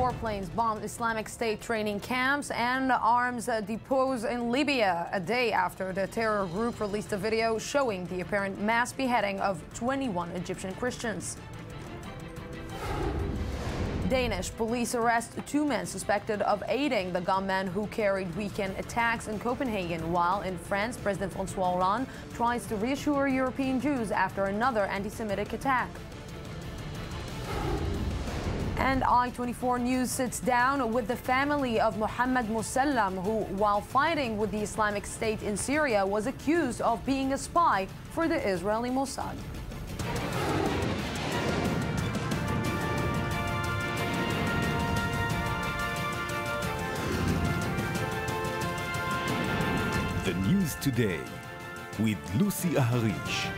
Warplanes bombed Islamic State training camps and arms depots in Libya a day after the terror group released a video showing the apparent mass beheading of 21 Egyptian Christians. Danish police arrest 2 men suspected of aiding the gunmen who carried weekend attacks in Copenhagen, while in France, President François Hollande tries to reassure European Jews after another anti-Semitic attack. And I-24 News sits down with the family of Mohammed Mosallam, who, while fighting with the Islamic State in Syria, was accused of being a spy for the Israeli Mossad. The News Today with Lucy Aharish.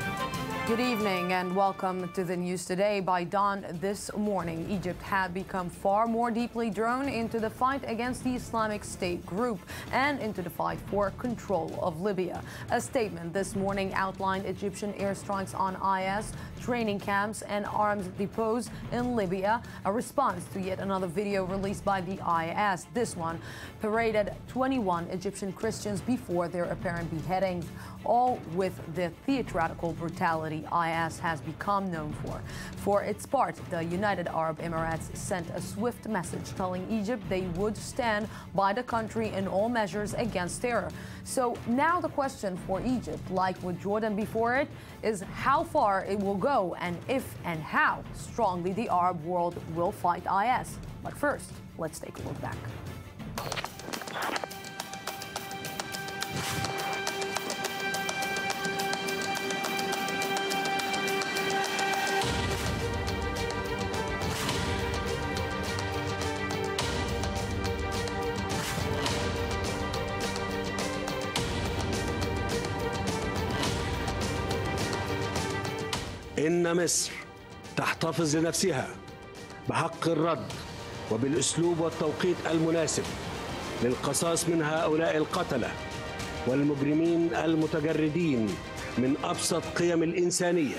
Good evening and welcome to the News Today. By dawn this morning, Egypt had become far more deeply drawn into the fight against the Islamic State group and into the fight for control of Libya. A statement this morning outlined Egyptian airstrikes on IS, training camps and arms depots in Libya, a response to yet another video released by the IS. This one paraded 21 Egyptian Christians before their apparent beheadings, all with the theatrical brutality IS has become known for. For its part, the United Arab Emirates sent a swift message telling Egypt they would stand by the country in all measures against terror. So now the question for Egypt, like with Jordan before it, is how far it will go and if and how strongly the Arab world will fight IS. But first, let's take a look back. إن مصر تحتفظ لنفسها بحق الرد وبالأسلوب والتوقيت المناسب للقصاص من هؤلاء القتلة والمجرمين المتجردين من أبسط قيم الإنسانية.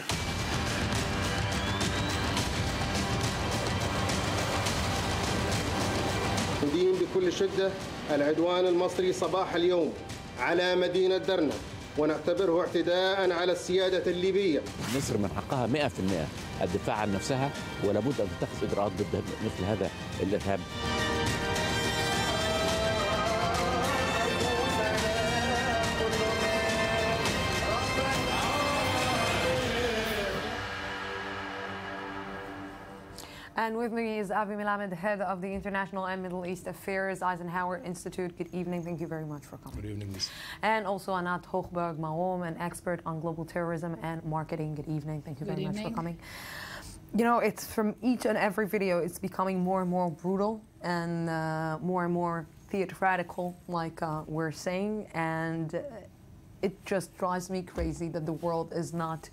ندين بكل شدة العدوان المصري صباح اليوم على مدينة درنا ونعتبره اعتداء على السيادة الليبية. مصر من حقها 100% الدفاع عن نفسها ولا بد أن تتخذ إجراءات ضد مثل هذا الإرهاب. And with me is Avi Melamed, head of the International and Middle East Affairs Eisenhower Institute. Good evening. Thank you very much for coming. Good evening, Miss. And also Anat Hochberg-Maom, an expert on global terrorism and marketing. Good evening. Thank you very much for coming. You know, it's from each and every video, it's becoming more and more brutal and more theatrical, like we're saying. And it just drives me crazy that the world is not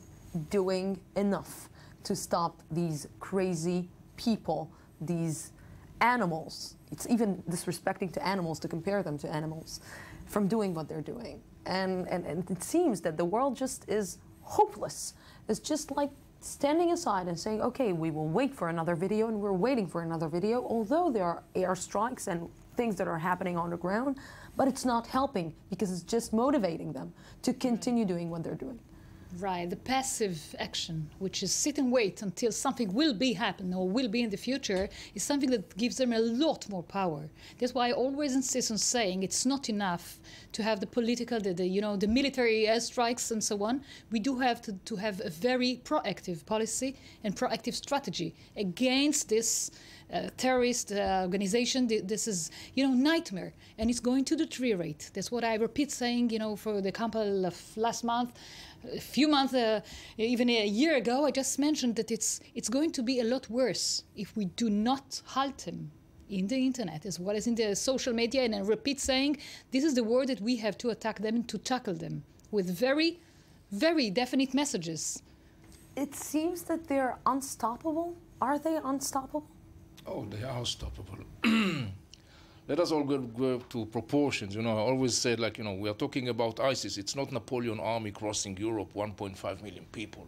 doing enough to stop these crazy people, these animals. It's even disrespecting to animals to compare them to animals from doing what they're doing. And it seems that the world just is hopeless. It's just like standing aside and saying, okay, we will wait for another video, and we're waiting for another video, although there are airstrikes and things that are happening on the ground, but it's not helping because it's just motivating them to continue doing what they're doing. Right, the passive action, which is sit and wait until something will be happen or will be in the future, is something that gives them a lot more power. That's why I always insist on saying it's not enough to have the political, the military airstrikes and so on. We do have to have a very proactive policy and proactive strategy against this terrorist organization. This is, nightmare, and it's going to deteriorate. That's what I repeat saying, for the example of last month. A few months, even a year ago, I just mentioned that it's going to be a lot worse if we do not halt them in the internet as well as in the social media. And I repeat saying this is the word that we have to attack them and to tackle them with very, very definite messages. It seems that they're unstoppable. Are they unstoppable? Oh, they are unstoppable. Let us all go to proportions. I always said, we are talking about ISIS. It's not Napoleon army crossing Europe, 1.5 million people.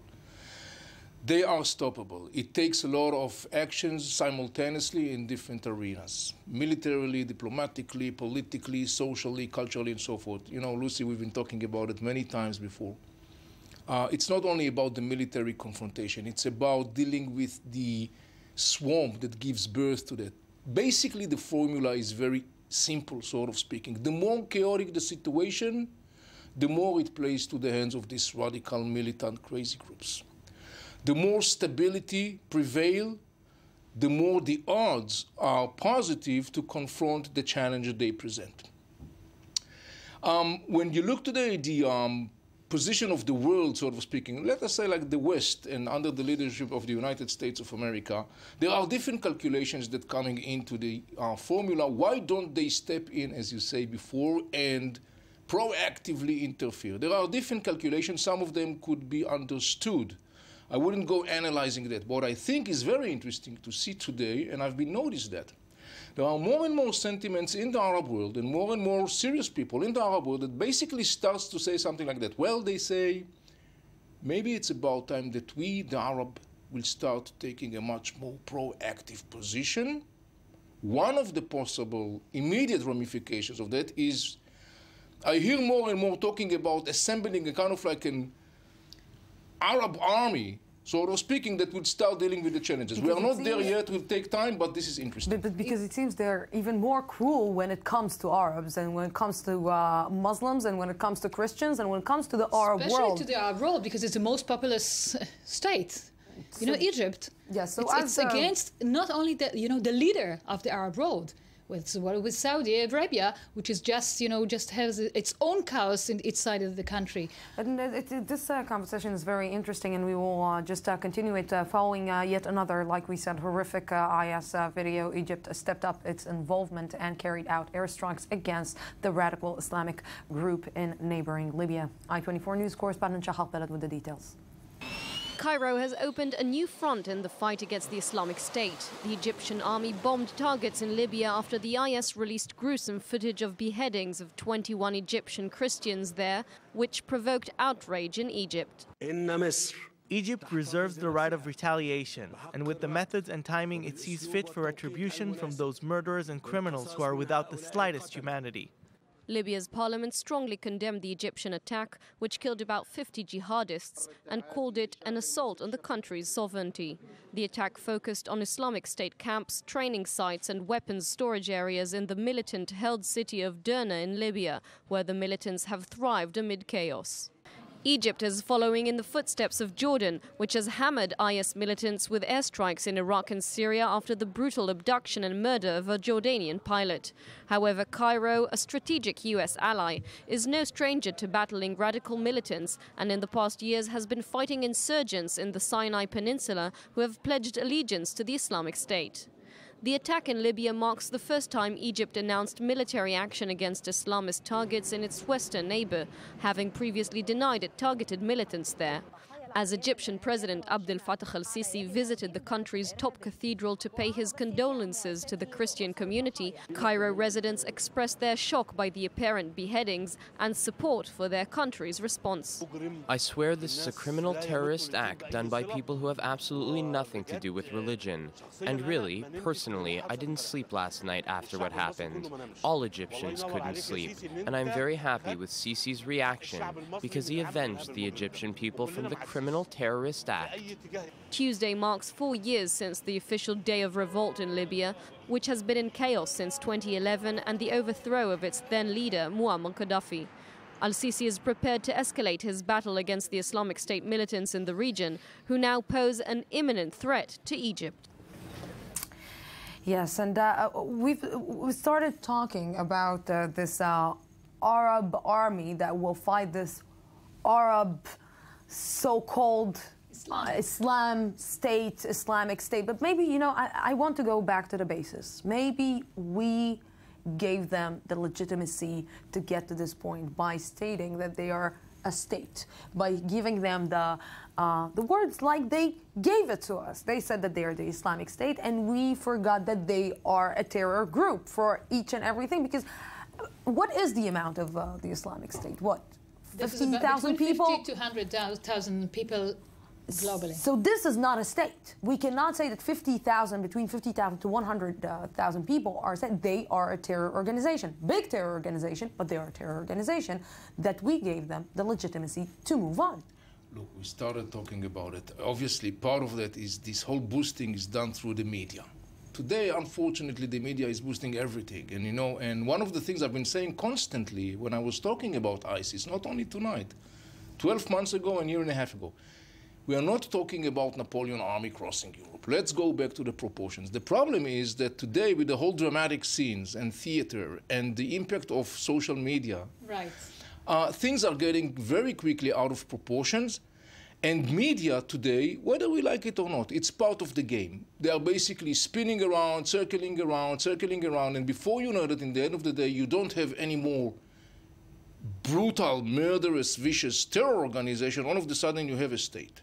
they are stoppable. It takes a lot of actions simultaneously in different arenas, militarily, diplomatically, politically, socially, culturally, and so forth. You know, Lucy, we've been talking about it many times before. It's not only about the military confrontation, it's about dealing with the swamp that gives birth to that. Basically, the formula is very simple, sort of speaking. The more chaotic the situation, the more it plays to the hands of these radical, militant, crazy groups. The more stability prevail, the more the odds are positive to confront the challenge they present. When you look today, the position of the world, sort of speaking, let us say like the West and under the leadership of the United States of America, there are different calculations that coming into the formula. Why don't they step in, as you say before, and proactively interfere? There are different calculations. Some of them could be understood. I wouldn't go analyzing that. What I think is very interesting to see today, and I've been noticed that, there are more and more sentiments in the Arab world and more serious people in the Arab world that basically starts to say something like that. Well, they say, maybe it's about time that we, the Arab, will start taking a much more proactive position. One of the possible immediate ramifications of that is, I hear more and more talking about assembling a kind of like an Arab army, sort of speaking, that would start dealing with the challenges. We are not there yet, it will take time, but this is interesting. But because it seems they're even more cruel when it comes to Arabs, and when it comes to Muslims, and when it comes to Christians, and when it comes to the Arab world. Especially to the Arab world, because it's the most populous state. You know, Egypt. Yes, so it's against not only the, you know, the leader of the Arab world, with Saudi Arabia, which is just, you know, just has its own chaos in its side of the country. And this conversation is very interesting, and we will just continue it following yet another, like we said, horrific IS video. Egypt stepped up its involvement and carried out airstrikes against the radical Islamic group in neighboring Libya. I-24 News correspondent Shahab Beled with the details. Cairo has opened a new front in the fight against the Islamic State. The Egyptian army bombed targets in Libya after the IS released gruesome footage of beheadings of 21 Egyptian Christians there, which provoked outrage in Egypt. Egypt reserves the right of retaliation, and with the methods and timing it sees fit for retribution from those murderers and criminals who are without the slightest humanity. Libya's parliament strongly condemned the Egyptian attack, which killed about 50 jihadists, and called it an assault on the country's sovereignty. The attack focused on Islamic State camps, training sites and weapons storage areas in the militant-held city of Derna in Libya, where the militants have thrived amid chaos. Egypt is following in the footsteps of Jordan, which has hammered IS militants with airstrikes in Iraq and Syria after the brutal abduction and murder of a Jordanian pilot. However, Cairo, a strategic US ally, is no stranger to battling radical militants, and in the past years has been fighting insurgents in the Sinai Peninsula who have pledged allegiance to the Islamic State. The attack in Libya marks the first time Egypt announced military action against Islamist targets in its western neighbor, having previously denied it targeted militants there. As Egyptian President Abdel Fattah al-Sisi visited the country's top cathedral to pay his condolences to the Christian community, Cairo residents expressed their shock by the apparent beheadings and support for their country's response. I swear this is a criminal terrorist act done by people who have absolutely nothing to do with religion. And really, personally, I didn't sleep last night after what happened. All Egyptians couldn't sleep, and I'm very happy with Sisi's reaction because he avenged the Egyptian people from the criminal terrorist act. Tuesday marks 4 years since the official day of revolt in Libya, which has been in chaos since 2011 and the overthrow of its then leader, Muammar Gaddafi. Al-Sisi is prepared to escalate his battle against the Islamic State militants in the region, who now pose an imminent threat to Egypt. Yes, and we started talking about this Arab army that will fight this Arab so-called Islamic State. But maybe, you know, I want to go back to the basis. Maybe we gave them the legitimacy to get to this point by stating that they are a state, by giving them the words like they gave it to us. They said that they are the Islamic State, and we forgot that they are a terror group for each and everything. Because what is the amount of the Islamic State? What? 15,000 people? 50 to 100,000 people globally. So this is not a state. We cannot say that 50,000, between 50,000 to 100,000 people are said they are a terror organization. Big terror organization, but they are a terror organization that we gave them the legitimacy to move on. Look, we started talking about it. Obviously, part of that is this whole boosting is done through the media. Today, unfortunately, the media is boosting everything. And, you know, and one of the things I've been saying constantly when I was talking about ISIS, not only tonight, 12 months ago and a year and a half ago, we are not talking about Napoleon army crossing Europe. Let's go back to the proportions. The problem is that today, with the whole dramatic scenes and theater and the impact of social media, right. Things are getting very quickly out of proportions. And media today, whether we like it or not, it's part of the game. They are basically spinning around, circling around, and before you know it, in the end of the day, you don't have any more brutal, murderous, vicious terror organization. All of a sudden, you have a state.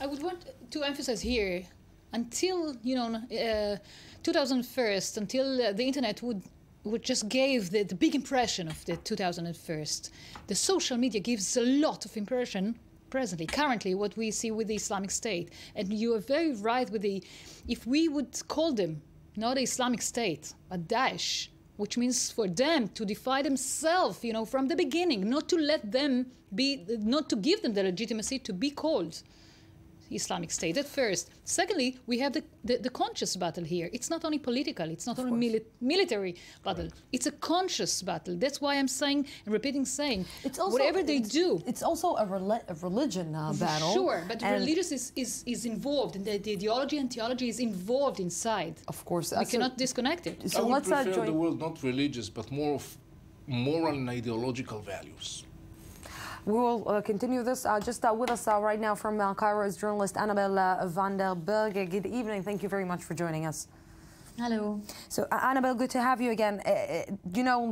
I would want to emphasize here, until 2001, until the internet would just gave the big impression of the 2001. The social media gives a lot of impression presently, currently, what we see with the Islamic State. And you are very right with if we would call them not the Islamic State, but Daesh, which means for them to defy themselves, from the beginning, not to let them not to give them the legitimacy to be called Islamic State at first. Secondly, we have the conscious battle here. It's not only political, it's not only military battle. Right. It's a conscious battle. That's why I'm saying and repeating it's also, whatever they do. It's also a religion battle. Sure, but religious is involved, and the ideology and theology is involved inside. Of course. We cannot disconnect it. So I would prefer the world not religious, but more of moral and ideological values. We will continue this. Just with us right now from Cairo is journalist Annabel van der Berg. Good evening. Thank you very much for joining us. Hello. So, Annabel, good to have you again.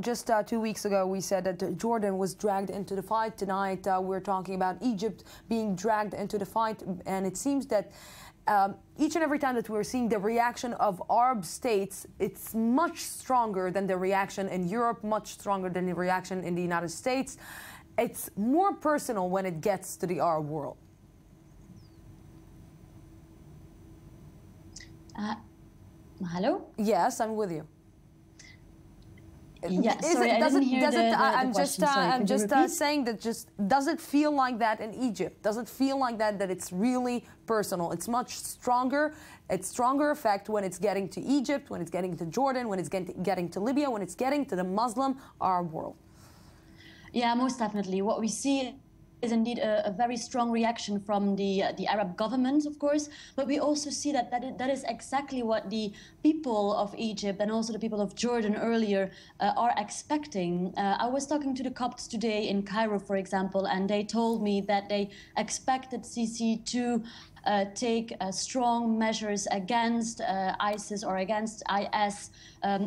Just 2 weeks ago, we said that Jordan was dragged into the fight. Tonight, we're talking about Egypt being dragged into the fight. And it seems that each and every time that we're seeing the reaction of Arab states, it's much stronger than the reaction in Europe, much stronger than the reaction in the United States. It's more personal when it gets to the Arab world. Hello? Yes, I'm with you. Yeah, sorry, I didn't hear the question. I'm just saying that does it feel like that in Egypt? Does it feel like that it's really personal? It's much stronger. It's stronger effect when it's getting to Egypt, when it's getting to Jordan, when it's getting to Libya, when it's getting to the Muslim Arab world. Yeah, most definitely. What we see is indeed a very strong reaction from the Arab government, of course, but we also see that is exactly what the people of Egypt and also the people of Jordan earlier are expecting. I was talking to the Copts today in Cairo, for example, and they told me that they expected Sisi to take strong measures against ISIS or against IS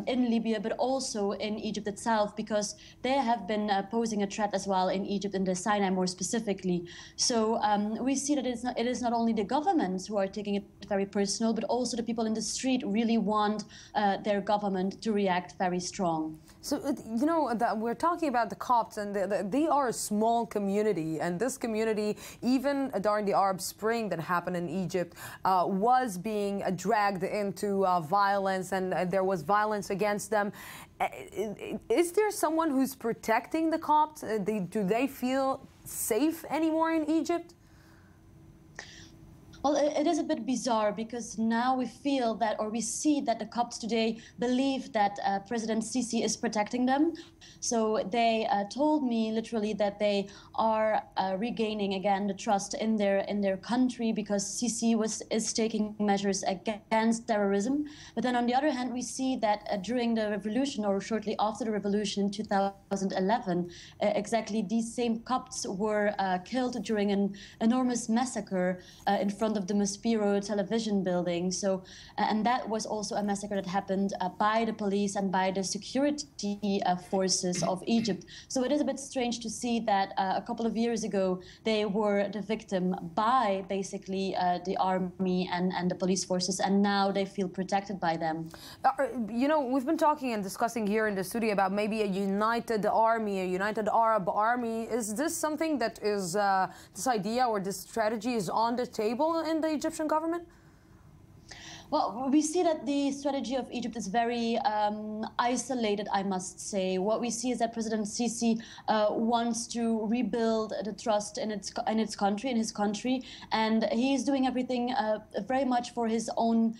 in Libya, but also in Egypt itself, because they have been posing a threat as well in Egypt, in the Sinai more specifically. So we see that it is not only the governments who are taking it very personal, but also the people in the street really want their government to react very strong. So, we're talking about the Copts, and they are a small community. And this community, even during the Arab Spring that happened in Egypt, was being dragged into violence, and there was violence against them. Is there someone who's protecting the Copts? Do they feel safe anymore in Egypt? Well, it is a bit bizarre, because now we feel that, or we see that the Copts today believe that President Sisi is protecting them. So they told me literally that they are regaining again the trust in their country, because Sisi is taking measures against terrorism. But then on the other hand, we see that during the revolution, or shortly after the revolution in 2011, exactly these same Copts were killed during an enormous massacre in front front of the Maspero television building. So, and that was also a massacre that happened by the police and by the security forces of Egypt. So it is a bit strange to see that a couple of years ago they were the victim by basically the army and the police forces, and now they feel protected by them. You know, we've been talking and discussing here in the studio about maybe a united army, a united Arab army. Is this something that is, this idea or this strategy is on the table in the Egyptian government? Well, we see that the strategy of Egypt is very isolated, I must say. What we see is that President Sisi wants to rebuild the trust in his country, and he is doing everything very much for his own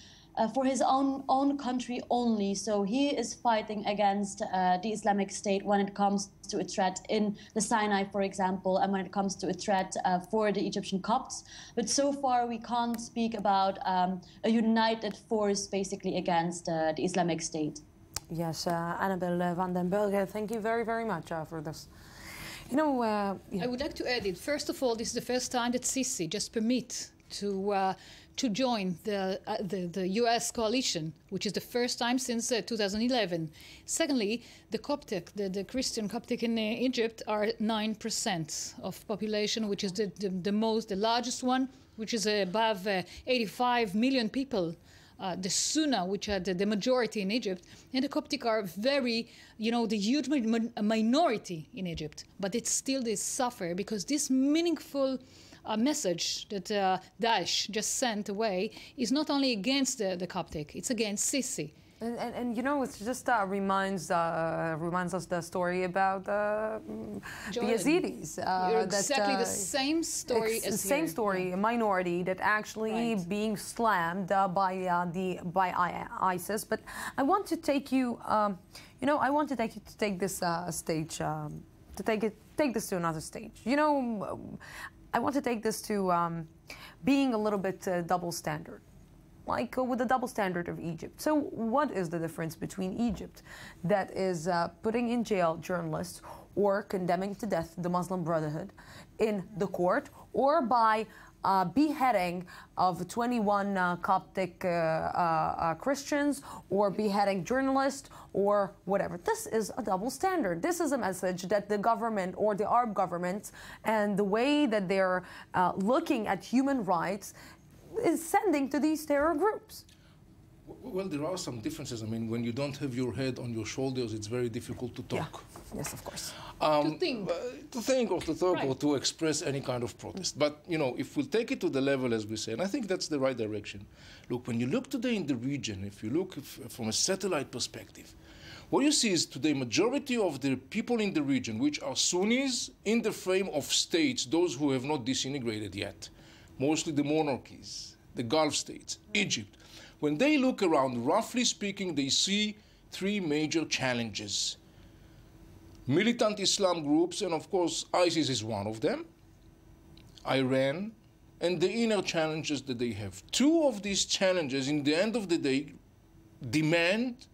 country only. So he is fighting against the Islamic State when it comes to a threat in the Sinai, for example, and when it comes to a threat for the Egyptian Copts. But so far, we can't speak about a united force, basically, against the Islamic State. Yes, Annabelle van den Berge, thank you very, very much for this. You know, I would like to add it. First of all, this is the first time that Sisi just permit to join the U.S. coalition, which is the first time since 2011. Secondly, the Christian Coptic in Egypt are 9% of population, which is the largest one, which is above 85 million people. The Sunna, which are the majority in Egypt, and the Coptic are very, the huge minority in Egypt. But it's still they suffer because this meaningful message that Daesh just sent away is not only against the Coptic, it's against Sisi. And you know, it just reminds us the story about the Yazidis. Exactly the same story as the same here. story, a minority that actually being slammed by ISIS. But I want to take you, I want to take you to take this stage, to take this to another stage. You know, I want to take this to being a little bit double standard. Like with the double standard of Egypt. So what is the difference between Egypt that is putting in jail journalists or condemning to death the Muslim Brotherhood in the court, or by beheading of 21 Coptic Christians, or beheading journalists, or whatever? This is a double standard. This is a message that the government or the Arab governments and the way that they're looking at human rights is sending to these terror groups. Well, there are some differences. I mean, when you don't have your head on your shoulders, it's very difficult to talk. Yeah. Yes, of course. To think or to talk or to express any kind of protest. But, you know, if we'll take it to the level, as we say, and I think that's the right direction. Look, when you look today in the region, if you look from a satellite perspective, what you see is today majority of the people in the region, which are Sunnis in the frame of states, those who have not disintegrated yet, mostly the monarchies, the Gulf states, Egypt. When they look around, roughly speaking, they see three major challenges. Militant Islam groups, and of course ISIS is one of them, Iran, and the inner challenges that they have. Two of these challenges, in the end of the day, demand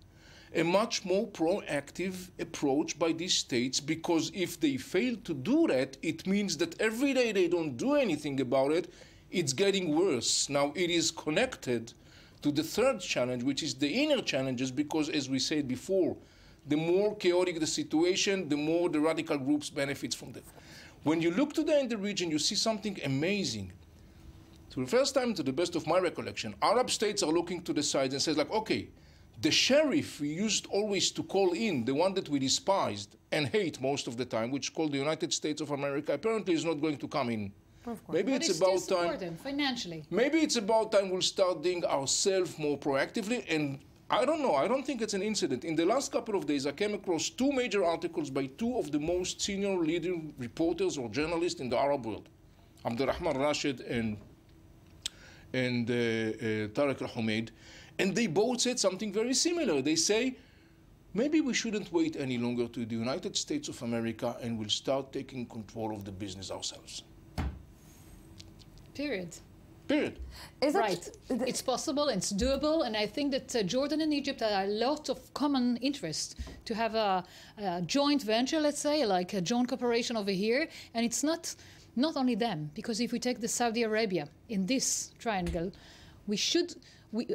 a much more proactive approach by these states, because if they fail to do that, it means that every day they don't do anything about it, it's getting worse. Now, it is connected to the third challenge, which is the inner challenges, because, as we said before, the more chaotic the situation, the more the radical groups benefit from them. When you look today in the region, you see something amazing. For the first time, to the best of my recollection, Arab states are looking to the side and says, like, okay, the sheriff we used always to call in, the one that we despised and hate most of the time, which is called the United States of America, apparently is not going to come in. Maybe but it's about time. Them financially. Maybe it's about time we'll start doing ourselves more proactively. And I don't know. I don't think it's an incident. In the last couple of days, I came across two major articles by two of the most senior leading reporters or journalists in the Arab world, Abdurrahman Rashid and Tariq Al-Humaid, and they both said something very similar. They say, maybe we shouldn't wait any longer to the United States of America, and we'll start taking control of the business ourselves. Period. Is right. It's possible, it's doable, and I think that Jordan and Egypt have a lot of common interest to have a joint venture, let's say, like a joint cooperation over here. And it's not Not only them, because if we take the Saudi Arabia in this triangle, we should,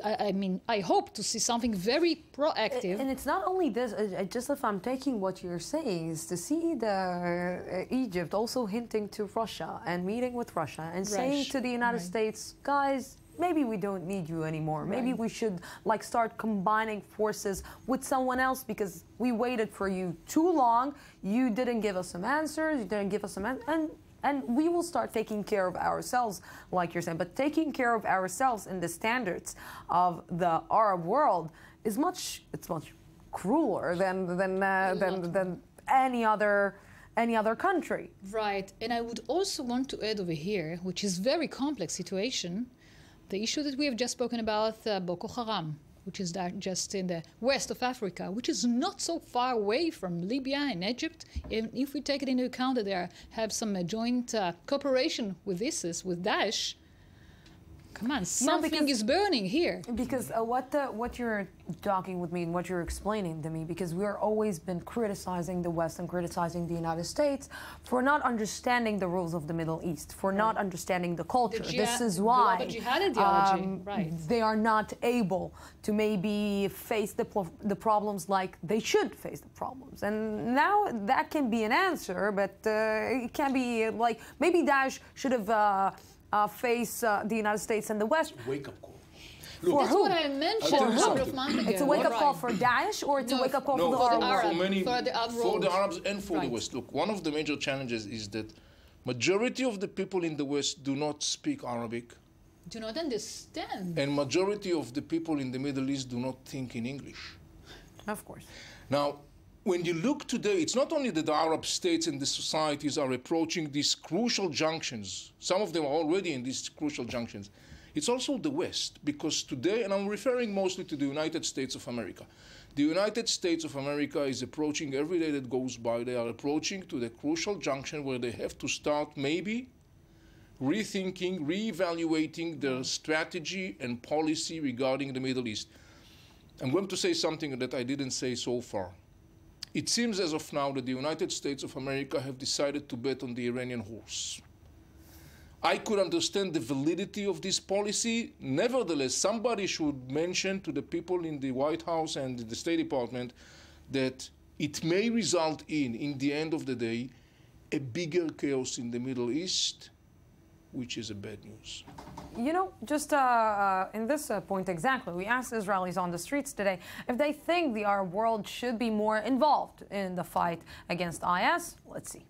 I hope to see something very proactive. And it's not only this, just if I'm taking what you're saying, is to see the Egypt also hinting to Russia and meeting with Russia and saying to the United States, guys, maybe we don't need you anymore. Maybe we should like start combining forces with someone else because we waited for you too long. You didn't give us some answers. You didn't give us some and we will start taking care of ourselves, like you're saying. But taking care of ourselves in the standards of the Arab world is much crueler than any other country. Right, and I would also want to add over here, which is very complex situation, the issue that we have just spoken about, Boko Haram, which is just in the west of Africa, which is not so far away from Libya and Egypt. And if we take it into account that they have some joint cooperation with ISIS, with Daesh, come on, something is burning here. Because what you're talking with me and what you're explaining to me, because we're always been criticizing the West and criticizing the United States for not understanding the rules of the Middle East, for not understanding the culture. This is why they are not able to maybe face the problems like they should face the problems. And now that can be an answer, but it can be like maybe Daesh should have face the United States and the West. Wake-up call. Look, that's what I mentioned a couple of months ago. It's a wake-up call for Daesh, or it's a wake-up call for the Arabs? For the Arabs and for the West. Look, one of the major challenges is that majority of the people in the West do not speak Arabic. Do not understand. And majority of the people in the Middle East do not think in English. Of course. Now, when you look today, it's not only that the Arab states and the societies are approaching these crucial junctions. Some of them are already in these crucial junctions. It's also the West, because today, and I'm referring mostly to the United States of America, the United States of America is approaching every day that goes by. They are approaching to the crucial junction where they have to start maybe rethinking, reevaluating their strategy and policy regarding the Middle East. I'm going to say something that I didn't say so far. It seems as of now that the United States of America have decided to bet on the Iranian horse. I could understand the validity of this policy. Nevertheless, somebody should mention to the people in the White House and the State Department that it may result in the end of the day, a bigger chaos in the Middle East, which is a bad news. You know, just in this point exactly, we asked Israelis on the streets today if they think the Arab world should be more involved in the fight against IS. Let's see.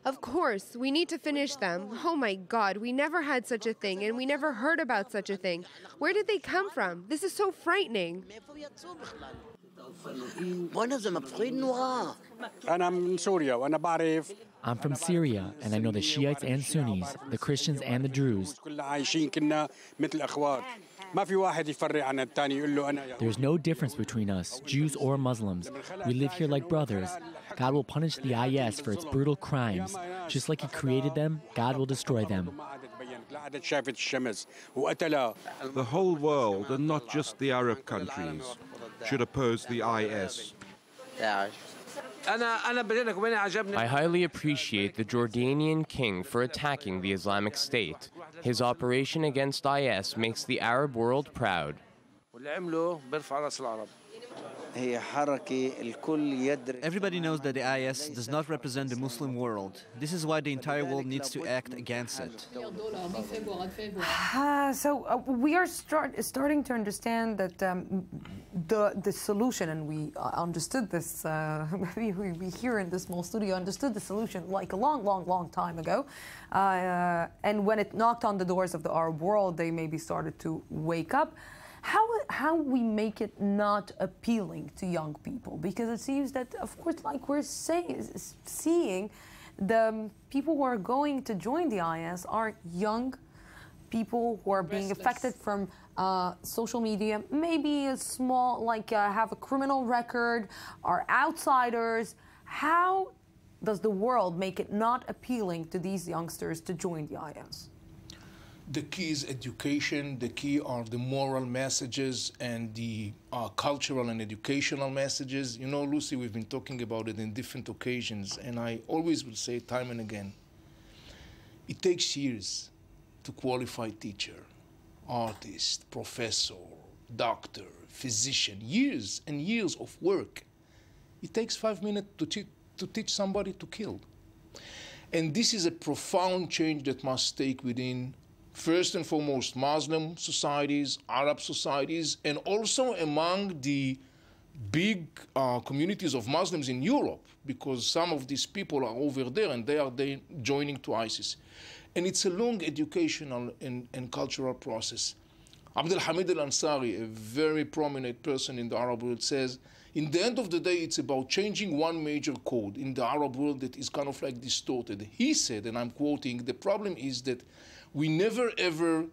Of course, we need to finish them. Oh my God, we never had such a thing, and we never heard about such a thing. Where did they come from? This is so frightening. I'm from Syria, and I know the Shiites and Sunnis, the Christians and the Druze. There's no difference between us, Jews or Muslims. We live here like brothers. God will punish the IS for its brutal crimes. Just like He created them, God will destroy them. The whole world, and not just the Arab countries, should oppose the IS. I highly appreciate the Jordanian king for attacking the Islamic State. His operation against IS makes the Arab world proud. Everybody knows that the IS does not represent the Muslim world. This is why the entire world needs to act against it. We are starting to understand that the solution, and we understood this, we here in this small studio understood the solution like a long time ago. And when it knocked on the doors of the Arab world, they maybe started to wake up. How we make it not appealing to young people? Because it seems that, of course, like we're seeing, the people who are going to join the IS are young people who are being affected from social media, maybe a small, have a criminal record, are outsiders. How does the world make it not appealing to these youngsters to join the IS? The key is education. The key are the moral messages and the cultural and educational messages. You know, Lucy, we've been talking about it in different occasions, and I always will say time and again, it takes years to qualify teacher, artist, professor, doctor, physician, years and years of work. It takes 5 minutes to teach somebody to kill. And this is a profound change that must take within, first and foremost, Muslim societies, Arab societies, and also among the big communities of Muslims in Europe, because some of these people are over there and they are joining to ISIS. And it's a long educational and cultural process. Abdul Hamid al-Ansari, a very prominent person in the Arab world, says, in the end of the day, it's about changing one major code in the Arab world that is kind of like distorted. He said, and I'm quoting, the problem is that we never ever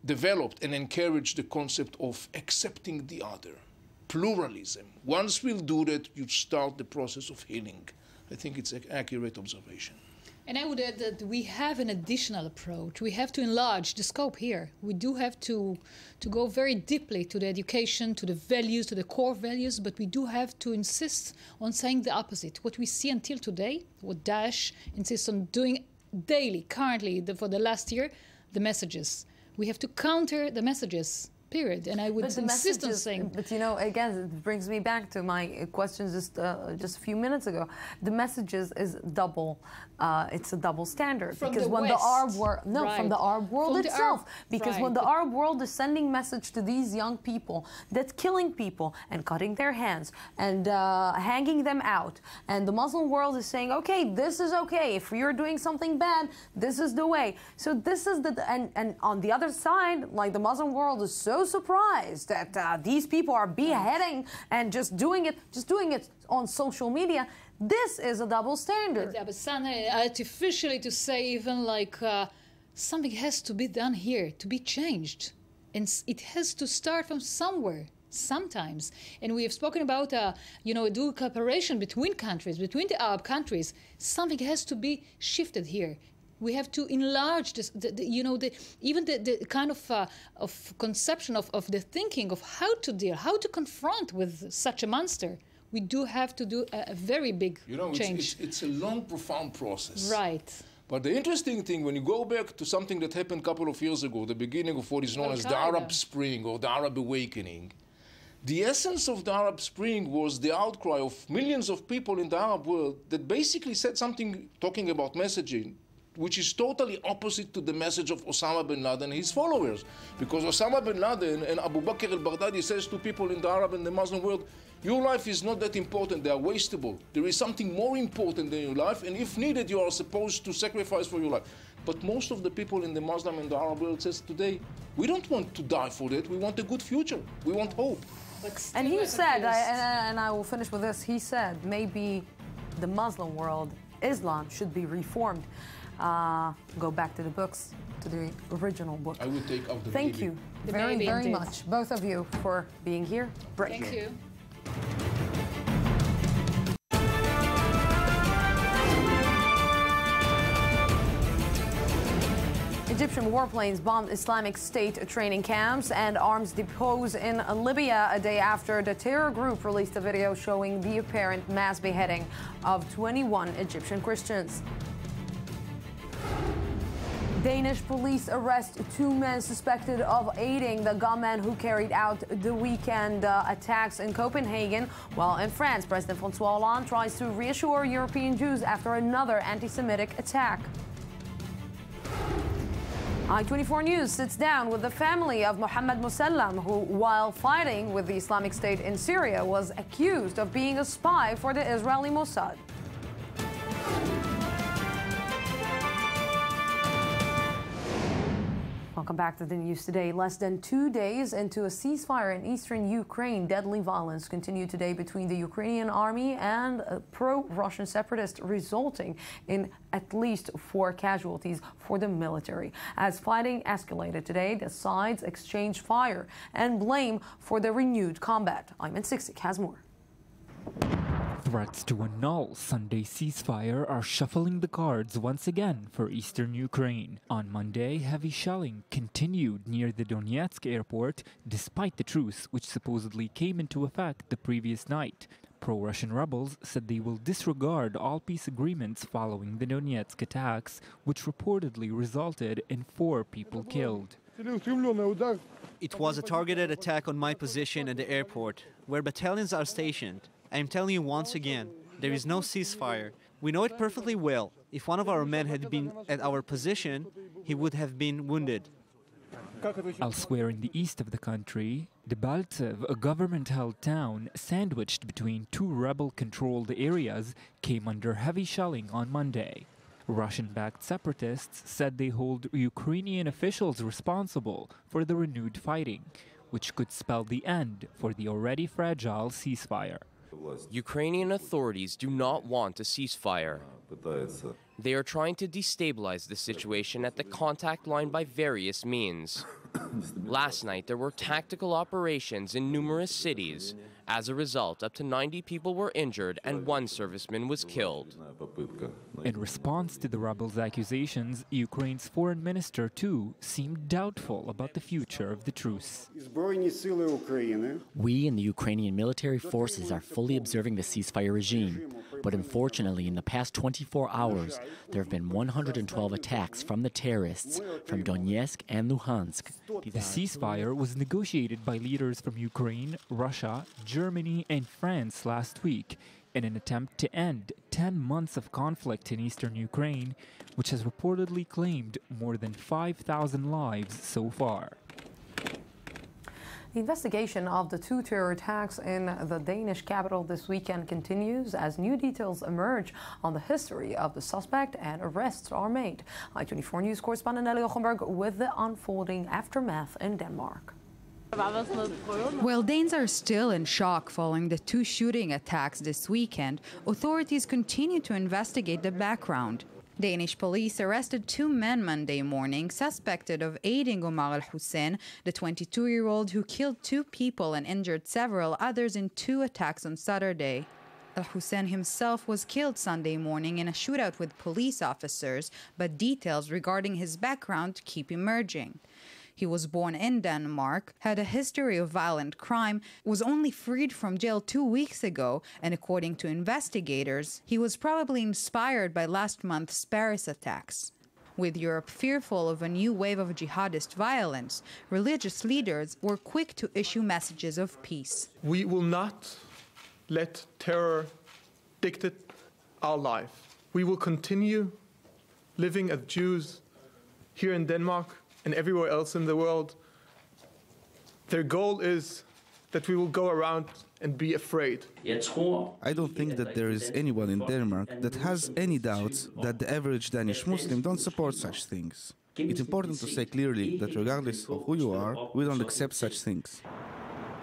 developed and encouraged the concept of accepting the other, pluralism. Once we'll do that, you start the process of healing. I think it's an accurate observation. And I would add that we have an additional approach. We have to enlarge the scope here. We do have to go very deeply to the education, to the values, to the core values, but we do have to insist on saying the opposite. What we see until today, what Daesh insists on doing daily, currently, for the last year, the messages. We have to counter the messages. Period. And I would insist on saying. But you know, again, it brings me back to my questions just a few minutes ago. The messages is double. It's a double standard from because when West. the Arab world, from the Arab world from itself, because when the Arab world is sending message to these young people that's killing people and cutting their hands and hanging them out, and the Muslim world is saying, okay, this is okay. If you're doing something bad, this is the way. So this is the and on the other side, like the Muslim world is so surprised that these people are beheading and just doing it on social media. This is a double standard. Yeah, but artificially to say even like something has to be done here to be changed, and it has to start from somewhere. Sometimes, and we have spoken about a dual cooperation between countries, between the Arab countries. Something has to be shifted here. We have to enlarge this, even the kind of conception of the thinking of how to deal, how to confront with such a monster. We do have to do a very big change. It's a long, profound process. Right. But the interesting thing, when you go back to something that happened a couple of years ago, the beginning of what is known as the Arab Spring or the Arab Awakening, the essence of the Arab Spring was the outcry of millions of people in the Arab world that basically said something, talking about messaging, which is totally opposite to the message of Osama bin Laden and his followers. Because Osama bin Laden and Abu Bakr al-Baghdadi says to people in the Arab and the Muslim world, your life is not that important, they are wastable. There is something more important than your life, and if needed, you are supposed to sacrifice for your life. But most of the people in the Muslim and the Arab world says today, we don't want to die for that, we want a good future, we want hope. And he said, and I will finish with this, he said maybe the Muslim world, Islam, should be reformed. Go back to the books, to the original book. I would take out the Thank you very much, both of you, for being here. Break. Thank you. Egyptian warplanes bombed Islamic State training camps and arms depots in Libya a day after the terror group released a video showing the apparent mass beheading of 21 Egyptian Christians. Danish police arrest 2 men suspected of aiding the gunmen who carried out the weekend attacks in Copenhagen, while in France, President François Hollande tries to reassure European Jews after another anti-Semitic attack. I-24 News sits down with the family of Mohammed Mosallam, who, while fighting with the Islamic State in Syria, was accused of being a spy for the Israeli Mossad. Welcome back to the news today. Less than 2 days into a ceasefire in eastern Ukraine, deadly violence continued today between the Ukrainian army and pro-Russian separatists, resulting in at least 4 casualties for the military. As fighting escalated today, the sides exchanged fire and blame for the renewed combat. Ayman Siksik has more. Threats to annul Sunday's ceasefire are shuffling the cards once again for eastern Ukraine. On Monday, heavy shelling continued near the Donetsk airport despite the truce, which supposedly came into effect the previous night. Pro-Russian rebels said they will disregard all peace agreements following the Donetsk attacks, which reportedly resulted in 4 people killed. It was a targeted attack on my position at the airport, where battalions are stationed. I am telling you once again, there is no ceasefire. We know it perfectly well. If one of our men had been at our position, he would have been wounded. Elsewhere in the east of the country, Debaltseve, a government-held town sandwiched between 2 rebel-controlled areas, came under heavy shelling on Monday. Russian-backed separatists said they hold Ukrainian officials responsible for the renewed fighting, which could spell the end for the already fragile ceasefire. Ukrainian authorities do not want a ceasefire. They are trying to destabilize the situation at the contact line by various means. Last night, there were tactical operations in numerous cities. As a result, up to 90 people were injured and 1 serviceman was killed. In response to the rebels' accusations, Ukraine's foreign minister, too, seemed doubtful about the future of the truce. We and the Ukrainian military forces are fully observing the ceasefire regime, but unfortunately, in the past 24 hours, there have been 112 attacks from the terrorists from Donetsk and Luhansk. The ceasefire was negotiated by leaders from Ukraine, Russia, Germany, and France last week in an attempt to end 10 months of conflict in eastern Ukraine, which has reportedly claimed more than 5,000 lives so far. The investigation of the 2 terror attacks in the Danish capital this weekend continues as new details emerge on the history of the suspect and arrests are made. I24 News correspondent Nelly Ochenberg with the unfolding aftermath in Denmark. While Danes are still in shock following the 2 shooting attacks this weekend, authorities continue to investigate the background. Danish police arrested 2 men Monday morning suspected of aiding Omar al-Hussein, the 22-year-old who killed 2 people and injured several others in 2 attacks on Saturday. Al-Hussein himself was killed Sunday morning in a shootout with police officers, but details regarding his background keep emerging. He was born in Denmark, had a history of violent crime, was only freed from jail 2 weeks ago, and according to investigators, he was probably inspired by last month's Paris attacks. With Europe fearful of a new wave of jihadist violence, religious leaders were quick to issue messages of peace. We will not let terror dictate our life. We will continue living as Jews here in Denmark and everywhere else in the world. Their goal is that we will go around and be afraid. I don't think that there is anyone in Denmark that has any doubts that the average Danish Muslim don't support such things. It's important to say clearly that regardless of who you are, we don't accept such things.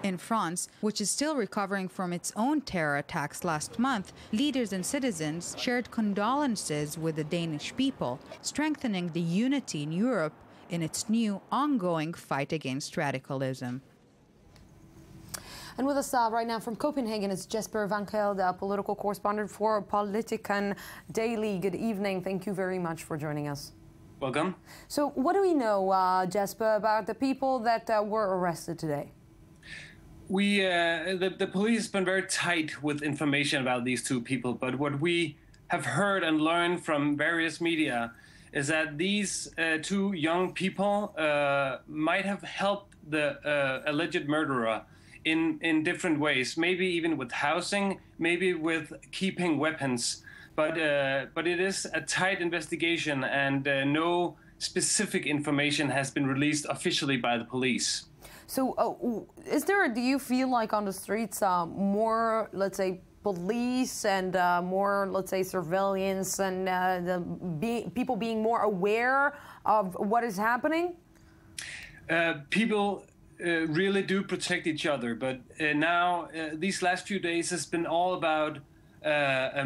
In France, which is still recovering from its own terror attacks last month, leaders and citizens shared condolences with the Danish people, strengthening the unity in Europe in its new ongoing fight against radicalism. And with us right now from Copenhagen is Jesper Van Kjell, the political correspondent for Politiken Daily. Good evening. Thank you very much for joining us. Welcome. So what do we know, Jesper, about the people that were arrested today? The police has been very tight with information about these 2 people, but what we have heard and learned from various media is that these 2 young people might have helped the alleged murderer in different ways, maybe even with housing, maybe with keeping weapons. But it is a tight investigation, and no specific information has been released officially by the police. So do you feel like on the streets more, let's say, police and more, let's say, surveillance and people being more aware of what is happening? People really do protect each other, but now these last few days has been all about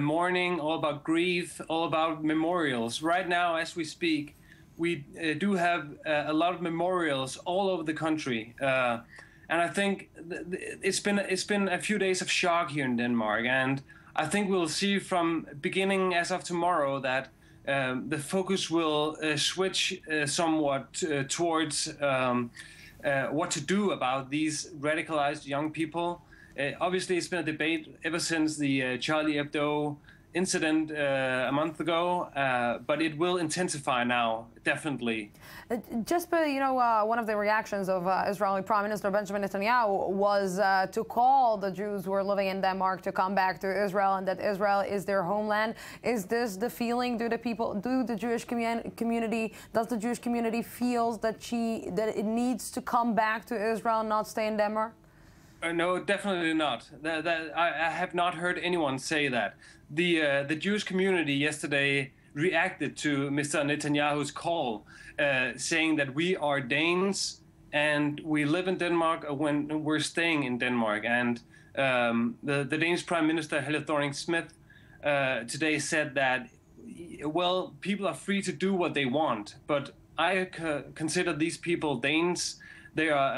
mourning, all about grief, all about memorials. Right now, as we speak, we do have a lot of memorials all over the country. And I think it's been a few days of shock here in Denmark, and I think we'll see from beginning as of tomorrow that the focus will switch somewhat towards what to do about these radicalized young people. Obviously, it's been a debate ever since the Charlie Hebdo incident a month ago, but it will intensify now, definitely. Jesper, you know, one of the reactions of Israeli Prime Minister Benjamin Netanyahu was to call the Jews who are living in Denmark to come back to Israel, and that Israel is their homeland. Is this the feeling? Does the Jewish community feels that it needs to come back to Israel, not stay in Denmark? No, definitely not. I have not heard anyone say that. The Jewish community yesterday reacted to Mr. Netanyahu's call, saying that we are Danes and we live in Denmark when we're staying in Denmark. And the Danish Prime Minister Helle Thorning-Schmidt today said that, well, people are free to do what they want, but I consider these people Danes. They are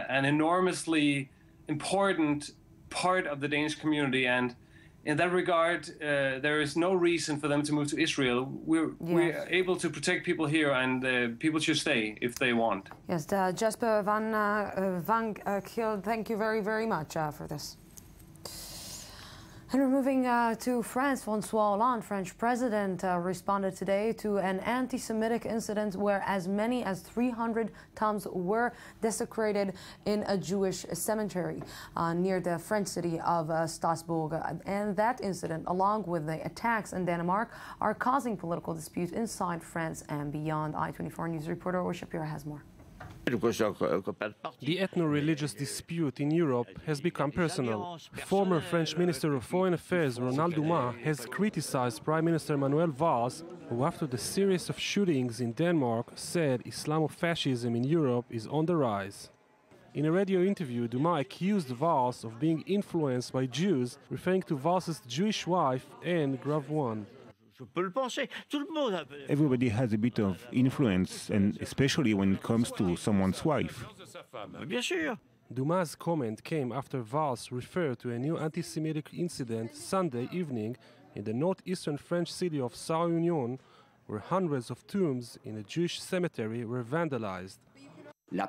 an enormously important part of the Danish community, and in that regard, there is no reason for them to move to Israel. We're able to protect people here, and people should stay if they want. Yes, Jesper van Kiel, thank you very, very much for this. And we're moving to France. François Hollande, French president, responded today to an anti-Semitic incident where as many as 300 tombs were desecrated in a Jewish cemetery near the French city of Strasbourg. And that incident, along with the attacks in Denmark, are causing political disputes inside France and beyond. I-24 News reporter Or Shapira has more. The ethno-religious dispute in Europe has become personal. Former French Minister of Foreign Affairs Ronald Dumas has criticized Prime Minister Manuel Valls, who after the series of shootings in Denmark said Islamofascism in Europe is on the rise. In a radio interview, Dumas accused Valls of being influenced by Jews, referring to Valls' Jewish wife Anne Gravon. Everybody has a bit of influence, and especially when it comes to someone's wife. Dumas' comment came after Valls referred to a new anti-Semitic incident Sunday evening in the northeastern French city of Saint-Union, where hundreds of tombs in a Jewish cemetery were vandalized. The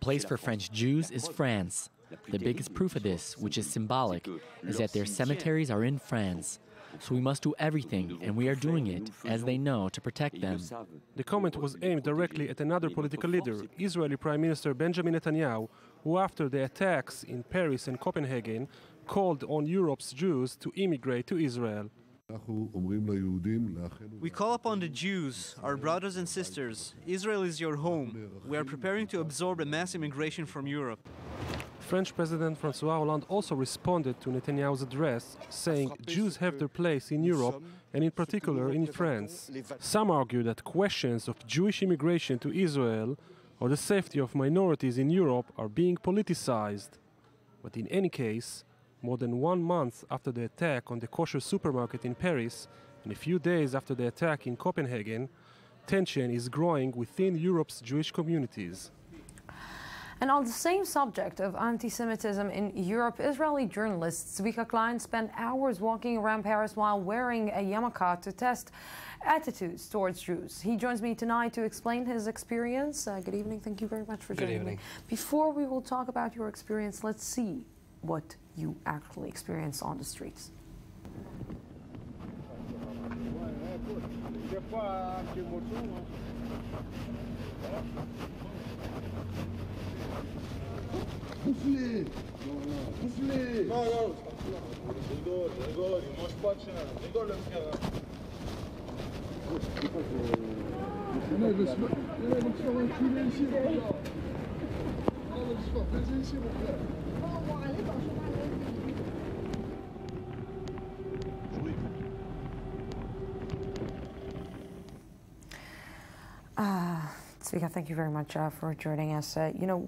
place for French Jews is France. The biggest proof of this, which is symbolic, is that their cemeteries are in France. So we must do everything, and we are doing it, as they know, to protect them. The comment was aimed directly at another political leader, Israeli Prime Minister Benjamin Netanyahu, who after the attacks in Paris and Copenhagen, called on Europe's Jews to immigrate to Israel. We call upon the Jews, our brothers and sisters. Israel is your home. We are preparing to absorb a mass immigration from Europe. French President François Hollande also responded to Netanyahu's address, saying Jews have their place in Europe and in particular in France. Some argue that questions of Jewish immigration to Israel or the safety of minorities in Europe are being politicized. But in any case, more than 1 month after the attack on the kosher supermarket in Paris and a few days after the attack in Copenhagen, tension is growing within Europe's Jewish communities. And on the same subject of anti-Semitism in Europe, Israeli journalist Zvika Klein spent hours walking around Paris while wearing a yarmulke to test attitudes towards Jews. He joins me tonight to explain his experience. Good evening. Thank you very much for joining me. Before we will talk about your experience, let's see what you actually experience on the streets. Pousse-les! Pousse-les! Non, non, rigole, rigole, il mange pas de chien. Rigole, le frère. Il va se faire enculer ici, mon frère. Il va se faire baiser ici, mon frère. On va aller dans le chemin. Zvika, thank you very much for joining us. You know,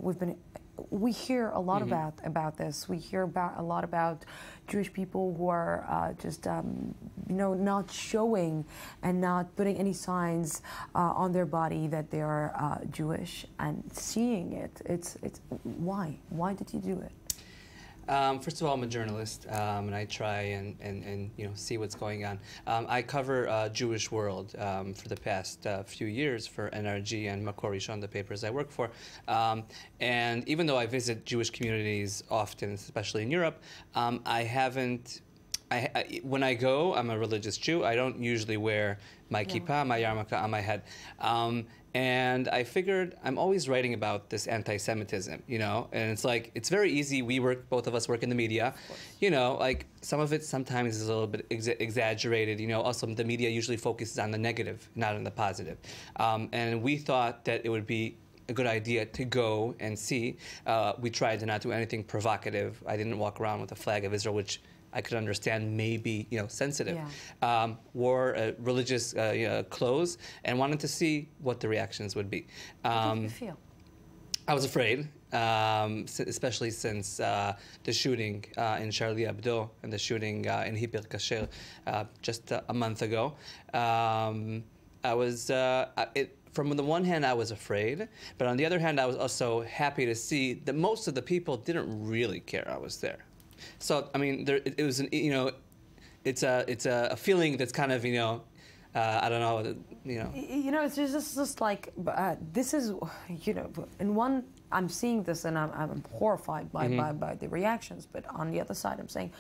we hear a lot about this. We hear a lot about Jewish people who are just, you know, not showing and not putting any signs on their body that they are Jewish, and seeing it. It's why? Why did you do it? First of all, I'm a journalist, and I try and see what's going on. I cover Jewish World for the past few years for NRG and Makor Rishon, the papers I work for. And even though I visit Jewish communities often, especially in Europe, I haven't. When I go, I'm a religious Jew. I don't usually wear my kippah, my yarmulke on my head. And I figured I'm always writing about this anti-Semitism, and it's like, it's very easy. Both of us work in the media, like some of it sometimes is a little bit exaggerated, also the media usually focuses on the negative, not on the positive. And we thought that it would be a good idea to go and see. We tried to not do anything provocative. I didn't walk around with a flag of Israel, which I could understand maybe, sensitive. Yeah. Wore religious clothes and wanted to see what the reactions would be. How did you feel? I was afraid, especially since the shooting in Charlie Hebdo and the shooting in Hyper Cacher just a month ago. I was, from the one hand, I was afraid, but on the other hand, I was also happy to see that most of the people didn't really care I was there. So I mean, it was it's a feeling that's kind of I don't know it's just like this is in one I'm seeing this and I'm horrified by the reactions, but on the other side I'm saying,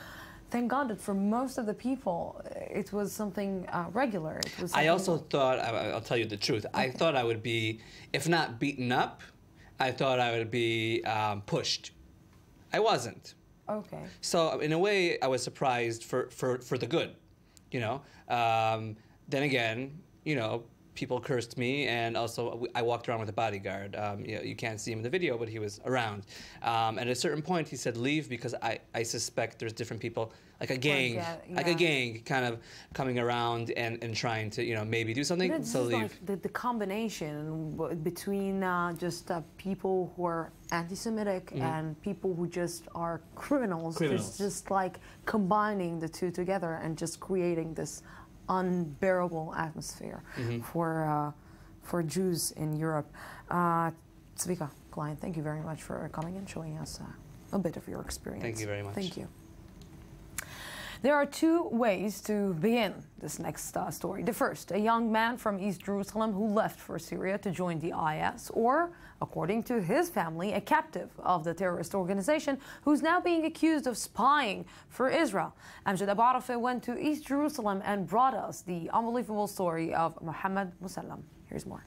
thank God that for most of the people it was something regular. It was I also thought, I'll tell you the truth, okay. I thought I would be, if not beaten up, I thought I would be pushed. I wasn't. Okay. So in a way, I was surprised for the good, Then again, people cursed me, and also I walked around with a bodyguard. You can't see him in the video, but he was around. And at a certain point, he said, "Leave," because I suspect there's different people, like a gang, kind of coming around and trying to, maybe do something. So leave. Like the combination between just people who are anti-Semitic and people who just are criminals. It's just like combining the two together and just creating this unbearable atmosphere for Jews in Europe. Tzvika Klein, thank you very much for coming and showing us a bit of your experience. Thank you very much. Thank you. There are two ways to begin this next story. The first, a young man from East Jerusalem who left for Syria to join the IS, or, according to his family, a captive of the terrorist organization who's now being accused of spying for Israel. Amjad Abarafe went to East Jerusalem and brought us the unbelievable story of Mohammed Musallam. Here's more.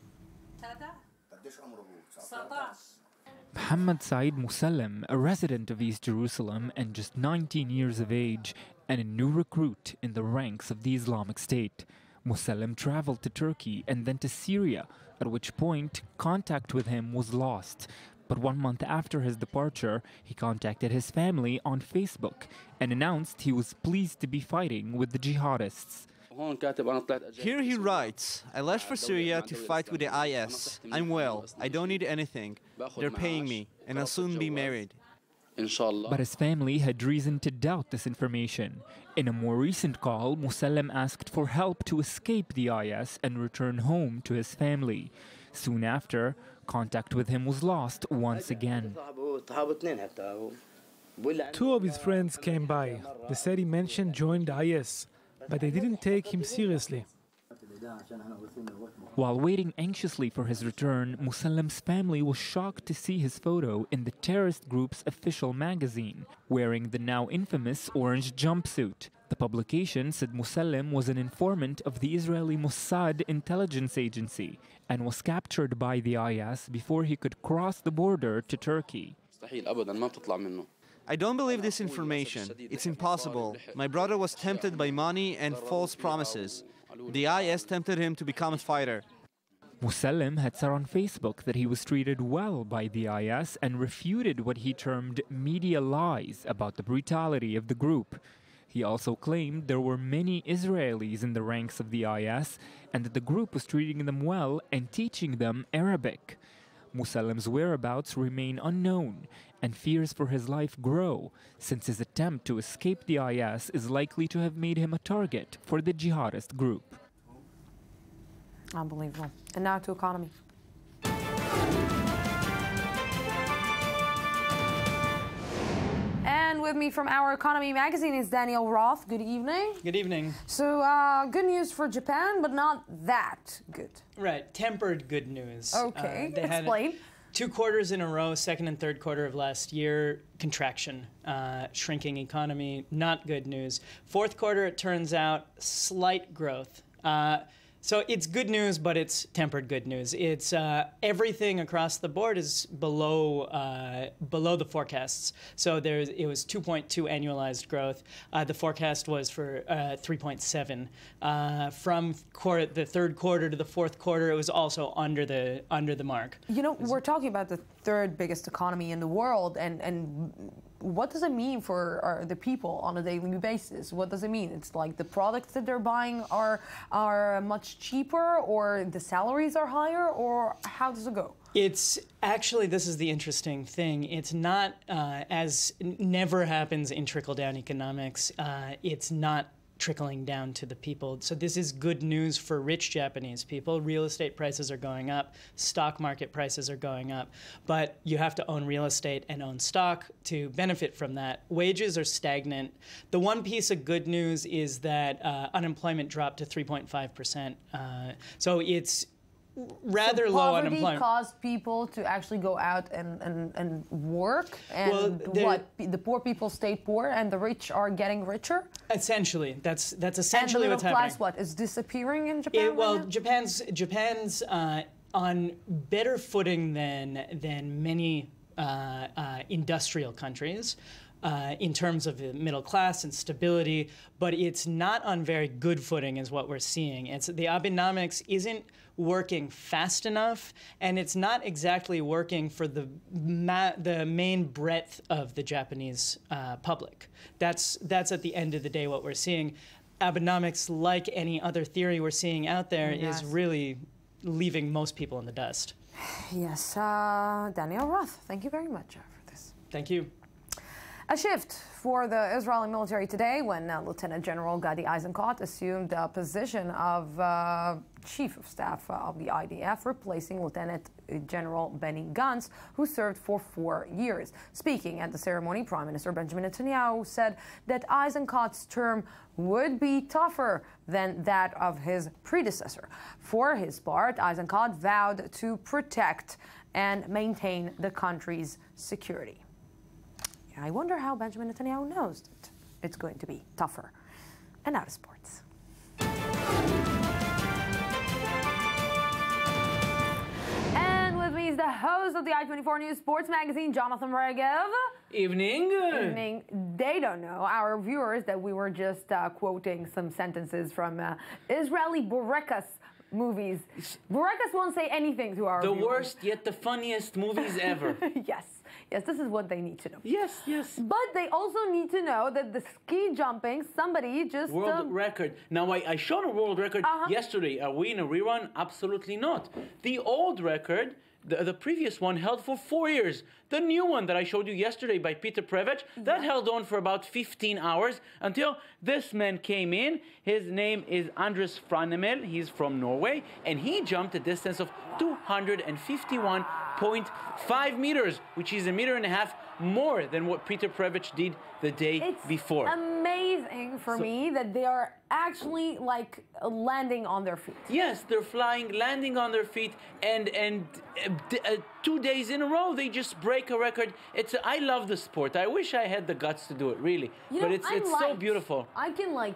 Mohammed Said Musallam, a resident of East Jerusalem and just 19 years of age, and a new recruit in the ranks of the Islamic State. Musallam traveled to Turkey and then to Syria, at which point contact with him was lost. But 1 month after his departure, he contacted his family on Facebook and announced he was pleased to be fighting with the jihadists. Here he writes, "I left for Syria to fight with the IS. I'm well. I don't need anything. They're paying me, and I'll soon be married." But his family had reason to doubt this information. In a more recent call, Musallam asked for help to escape the IS and return home to his family. Soon after, contact with him was lost once again. Two of his friends came by. They said he mentioned joining the IS, but they didn't take him seriously. While waiting anxiously for his return, Musallam's family was shocked to see his photo in the terrorist group's official magazine, wearing the now infamous orange jumpsuit. The publication said Musallam was an informant of the Israeli Mossad intelligence agency and was captured by the IS before he could cross the border to Turkey. I don't believe this information. It's impossible. My brother was tempted by money and false promises. The IS tempted him to become a fighter. Musallam had said on Facebook that he was treated well by the IS and refuted what he termed media lies about the brutality of the group. He also claimed there were many Israelis in the ranks of the IS and that the group was treating them well and teaching them Arabic. Musallam's whereabouts remain unknown, and fears for his life grow, since his attempt to escape the IS is likely to have made him a target for the jihadist group. Unbelievable. And now to economy. And with with me from our economy magazine is Daniel Roth. Good evening. Good evening. So, good news for Japan, but not that good. Right, tempered good news. Okay, they explain. Had 2 quarters in a row, second and third quarter of last year, contraction, shrinking economy, not good news. Fourth quarter, it turns out, slight growth. So it's good news, but it's tempered good news. It's everything across the board is below the forecasts. So it was 2.2 annualized growth. The forecast was for 3.7. From the third quarter to the fourth quarter, it was also under the mark. You know, we're talking about the third biggest economy in the world, and what does it mean for the people on a daily basis? What does it mean? It's like the products that they're buying are much cheaper, or the salaries are higher, or how does it go? It's actually, this is the interesting thing. It's not, as never happens in trickle-down economics, it's not trickling down to the people. So this is good news for rich Japanese people. Real estate prices are going up. Stock market prices are going up. But you have to own real estate and own stock to benefit from that. Wages are stagnant. The one piece of good news is that unemployment dropped to 3.5%. So it's rather low unemployment. Poverty caused people to actually go out and work, and the poor people stay poor, and the rich are getting richer. Essentially, that's essentially what's happening. And the middle class, is disappearing in Japan? Well, Japan's on better footing than many industrial countries. In terms of the middle class and stability, but it's not on very good footing is what we're seeing. The Abenomics isn't working fast enough, and it's not exactly working for the main breadth of the Japanese public. That's at the end of the day what we're seeing. Abenomics, like any other theory we're seeing out there, is really leaving most people in the dust. Yes, Daniel Roth, thank you very much for this. Thank you. A shift for the Israeli military today when Lieutenant General Gadi Eisenkot assumed the position of Chief of Staff of the IDF, replacing Lieutenant General Benny Gantz, who served for 4 years. Speaking at the ceremony, Prime Minister Benjamin Netanyahu said that Eisenkot's term would be tougher than that of his predecessor. For his part, Eisenkot vowed to protect and maintain the country's security. I wonder how Benjamin Netanyahu knows that it's going to be tougher. And now to sports. And with me is the host of the I-24 News Sports Magazine, Jonathan Regev. Evening. Evening. They don't know, our viewers, that we were just quoting some sentences from Israeli Burekas movies. Burekas won't say anything to our viewers. The worst yet the funniest movies ever. Yes. Yes, this is what they need to know. Yes, yes. But they also need to know that the ski jumping, somebody just... World record. Now, I showed a world record yesterday. Are we in a rerun? Absolutely not. The old record, the previous one, held for 4 years. The new one that I showed you yesterday by Peter Prevec, that held on for about 15 hours until this man came in. His name is Andres Franemel. He's from Norway, and he jumped a distance of 251.5 meters, which is 1.5 meters more than what Peter Prevec did the day before. It's amazing for me that they are actually like landing on their feet. Yes, they're flying, landing on their feet, and 2 days in a row they just break a record. I love the sport. I wish I had the guts to do it, really. But it's so beautiful. I can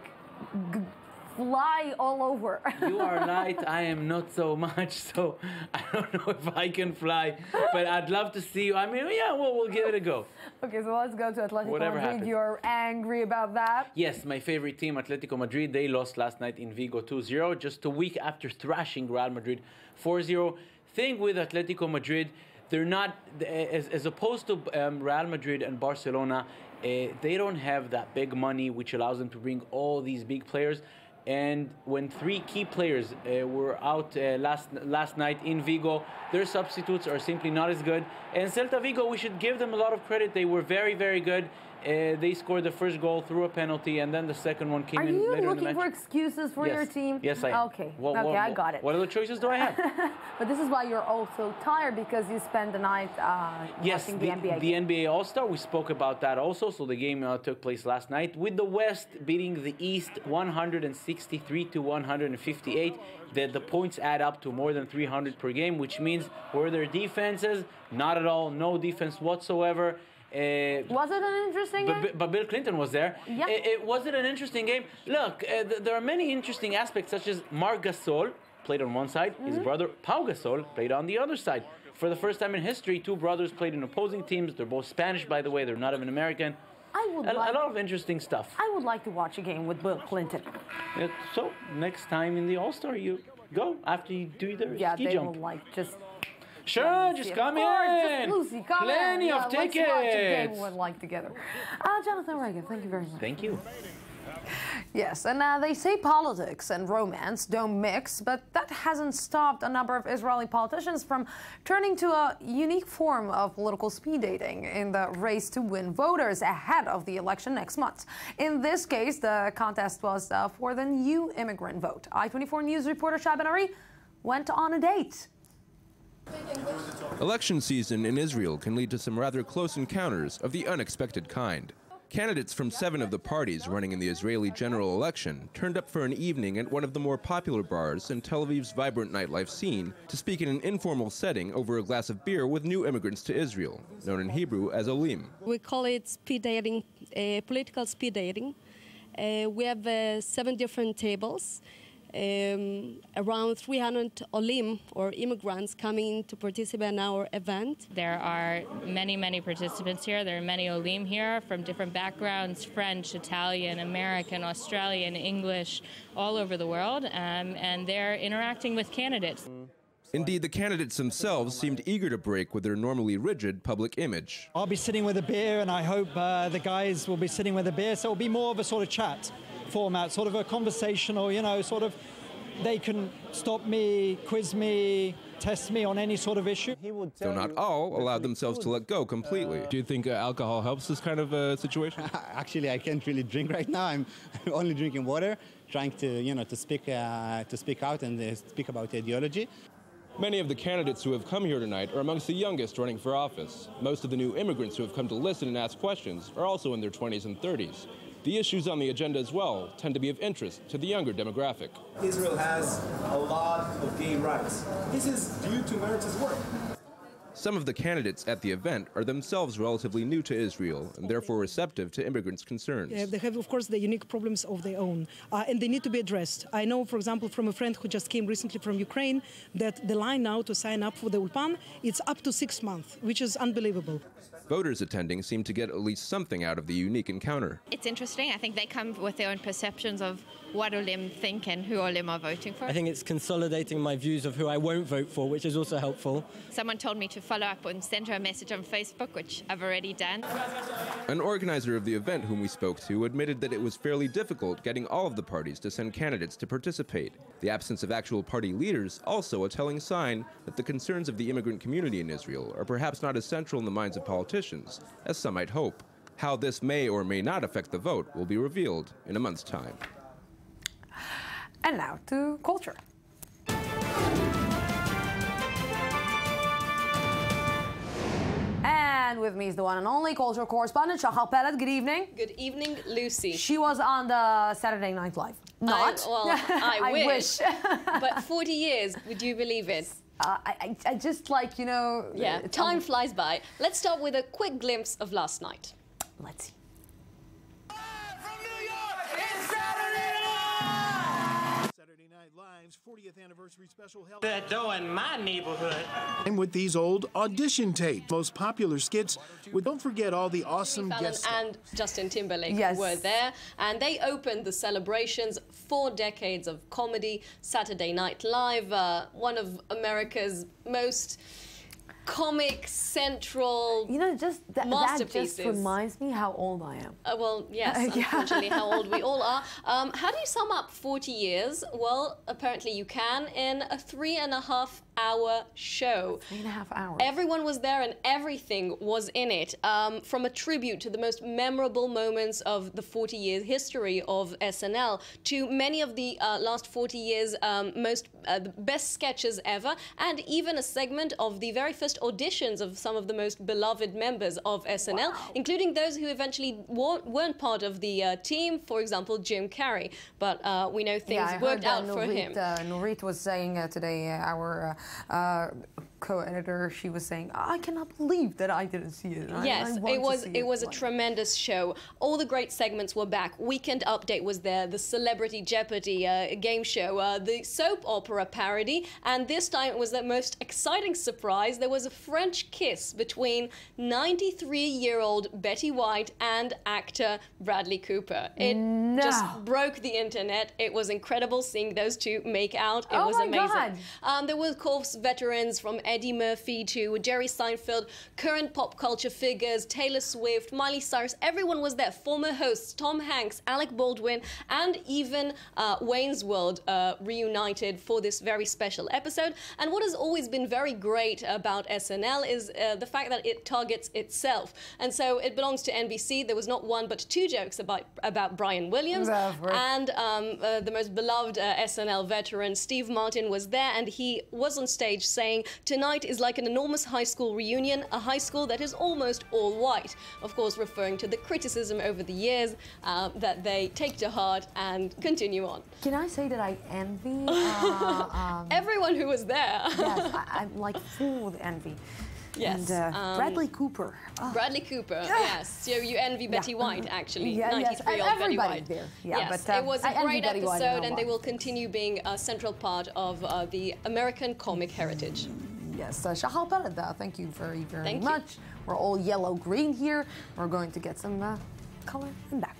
fly all over. You are light, I am not so much, so I don't know if I can fly, but I'd love to see you. I mean, yeah, we'll give it a go. Okay, so let's go to Atletico Whatever Madrid. happens. You're angry about that? Yes, my favorite team, Atletico Madrid, they lost last night in Vigo 2-0, just a week after thrashing Real Madrid 4-0. Thing with Atletico Madrid, they're not, as opposed to Real Madrid and Barcelona, they don't have that big money which allows them to bring all these big players. And when 3 key players were out last night in Vigo, their substitutes are simply not as good. And Celta Vigo, we should give them a lot of credit. They were very, very good. They scored the first goal through a penalty, and then the second one came in later in the match. Are you looking for excuses for your team? Yes, I am. Okay, I got it. What other choices do I have? But this is why you're also tired, because you spent the night watching the NBA. The NBA All-Star, we spoke about that also. So the game took place last night, with the West beating the East 163 to 158. The points add up to more than 300 per game, which means were there defenses? Not at all. No defense whatsoever. Was it an interesting game? But Bill Clinton was there. Yeah. Was it an interesting game? Look, there are many interesting aspects, such as Marc Gasol played on one side, his brother Pau Gasol played on the other side. For the first time in history, two brothers played in opposing teams. They're both Spanish, by the way. They're not even American. A lot of interesting stuff. I would like to watch a game with Bill Clinton. So next time in the All-Star, you go after you do the ski jump. Yeah, they will just... Sure, just come in. Just Lucy, come Plenty in. of tickets. Let's watch a game we'd like together. Jonathan Reagan, thank you very much. Thank you. Yes, and they say politics and romance don't mix, but that hasn't stopped a number of Israeli politicians from turning to a unique form of political speed dating in the race to win voters ahead of the election next month. In this case, the contest was for the new immigrant vote. I-24 News reporter Shai Ben-Ari went on a date. Election season in Israel can lead to some rather close encounters of the unexpected kind. Candidates from 7 of the parties running in the Israeli general election turned up for an evening at one of the more popular bars in Tel Aviv's vibrant nightlife scene to speak in an informal setting over a glass of beer with new immigrants to Israel, known in Hebrew as olim. We call it speed dating, political speed dating. We have 7 different tables. Around 300 olim, or immigrants, coming to participate in our event. There are many participants here. There are many olim here from different backgrounds: French, Italian, American, Australian, English, all over the world, and they're interacting with candidates. Indeed, the candidates themselves seemed eager to break with their normally rigid public image. I'll be sitting with a beer, and I hope the guys will be sitting with a beer, so it'll be more of a sort of chat format, sort of a conversational, sort of they can stop me, quiz me, test me on any sort of issue. Though not all allowed themselves to let go completely. Do you think alcohol helps this kind of situation? Actually, I can't really drink right now. I'm only drinking water, trying to, to speak out and speak about ideology. Many of the candidates who have come here tonight are amongst the youngest running for office. Most of the new immigrants who have come to listen and ask questions are also in their 20s and 30s. The issues on the agenda as well tend to be of interest to the younger demographic. Israel has a lot of gay rights. This is due to Meretz work. Some of the candidates at the event are themselves relatively new to Israel and therefore receptive to immigrants' concerns. They have, of course, the unique problems of their own, and they need to be addressed. I know, for example, from a friend who just came recently from Ukraine, that the line now to sign up for the Ulpan, it's up to 6 months, which is unbelievable. Voters attending seem to get at least something out of the unique encounter. It's interesting. I think they come with their own perceptions of what Olim think and who Olim are voting for. I think it's consolidating my views of who I won't vote for, which is also helpful. Someone told me to follow up and send her a message on Facebook, which I've already done. An organizer of the event whom we spoke to admitted that it was fairly difficult getting all of the parties to send candidates to participate. The absence of actual party leaders also a telling sign that the concerns of the immigrant community in Israel are perhaps not as central in the minds of politicians as some might hope. How this may or may not affect the vote will be revealed in a month's time. And now to culture. And with me is the one and only culture correspondent, Shahar Pellet. Good evening. Good evening, Lucy. She was on the Saturday Night Live. Not. I wish. But 40 years, would you believe it? I just like, Yeah, time flies by. Let's start with a quick glimpse of last night. Let's see. Saturday Night Live's 40th anniversary special held that door in my neighborhood. And with these old audition tapes, most popular skits, don't forget all the awesome guests. And Justin Timberlake Yes. were there, and they opened the celebrations. 4 decades of comedy. Saturday Night Live, one of America's most comic central just that just reminds me how old I am. Well, yes, unfortunately, how old we all are. How do you sum up 40 years? Well, apparently you can in a 3.5-hour show. 3.5 hours. Everyone was there and everything was in it. From a tribute to the most memorable moments of the 40-year history of SNL to many of the last 40 years the best sketches ever, and even a segment of the very first auditions of some of the most beloved members of SNL, including those who eventually weren't part of the team, for example, Jim Carrey. But we know things worked out for him. Nourit was saying today, our co-editor, she was saying, I cannot believe that I didn't see it. Yes, it was a tremendous show. All the great segments were back. Weekend Update was there, the Celebrity Jeopardy game show, the soap opera parody, and this time it was the most exciting surprise. There was a French kiss between 93-year-old Betty White and actor Bradley Cooper. It just broke the internet. It was incredible seeing those two make out. It was amazing. There were, of course, veterans from Eddie Murphy to Jerry Seinfeld, current pop culture figures, Taylor Swift, Miley Cyrus. Everyone was there. Former hosts Tom Hanks, Alec Baldwin, and even Wayne's World reunited for this very special episode. And what has always been very great about SNL is the fact that it targets itself. And so it belongs to NBC. There was not one but two jokes about Brian Williams. And the most beloved SNL veteran, Steve Martin, was there, and he was on stage saying, "Tonight is like an enormous high school reunion, a high school that is almost all white." Of course, referring to the criticism over the years that they take to heart and continue on. Can I say that I envy everyone who was there? Yes, I'm like full with envy. Yes. And Bradley Cooper. Bradley Cooper, yes. So you envy Betty White, actually. Yeah, 93-year-old Betty White. There. Yes, but, it was a great episode, and they will continue. continue being a central part of the American comic heritage. Yes, Shahal Belada, thank you very much. We're all yellow-green here. We're going to get some color and back.